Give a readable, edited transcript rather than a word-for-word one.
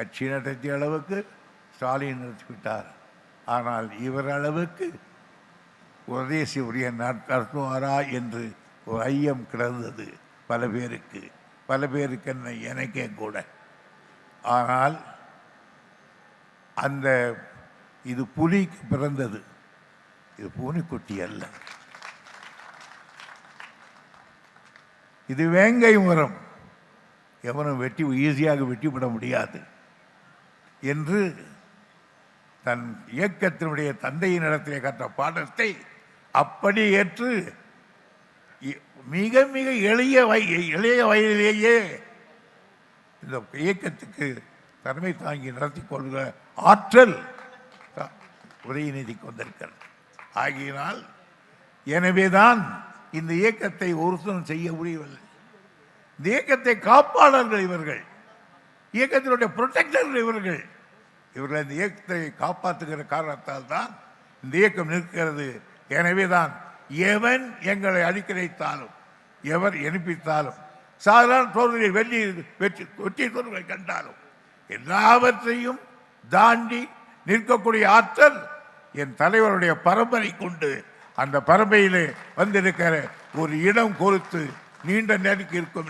கட்சி நடத்திய அளவுக்கு ஸ்டாலின் நடத்திவிட்டார். ஆனால் இவர் அளவுக்கு உதயசி உரிய நடத்துவாரா என்று ஒரு ஐயம் கிடந்தது பல பேருக்கு என்ன, எனக்கே கூட. ஆனால் அந்த இது புலிக்கு பிறந்தது, இது பூனைக்குட்டி அல்ல, இது வேங்கை மரம், எவனும் ஈஸியாக வெட்டிவிட முடியாது என்று தன் இயக்கத்தினுடைய தந்தையின் இடத்திலே கற்ற பாடத்தை அப்படி ஏற்று மிக மிக இளைய வயதிலேயே இந்த இயக்கத்துக்கு தலைமை தாங்கி நடத்தி கொள்கிற ஆற்றல் உதயநிதிக்கு வந்திருக்கிறது. ஆகியனால் எனவேதான் இந்த இயக்கத்தை ஒருத்தரும் செய்ய முடியவில்லை. இந்த இயக்கத்தை காப்பாளர்கள் இவர்கள், இயக்கத்தினுடைய புரொடெக்டர்கள் இவர்கள் இந்த இயக்கத்தை காப்பாற்றுகிற காரணத்தால் தான் இந்த இயக்கம் நிற்கிறது. எனவேதான் எவன் எங்களை அடிக்கலைத்தாலும், எவர் அனுப்பித்தாலும், சாதாரண தோல்வியை வெற்றி தோல்வியை கண்டாலும் எல்லாவற்றையும் தாண்டி நிற்கக்கூடிய ஆற்றல் என் தலைவருடைய பரம்பரை கொண்டு, அந்த பரம்பரையிலே வந்திருக்கிற ஒரு இடம் கொடுத்து நீண்ட நேருக்கு இருக்கும்.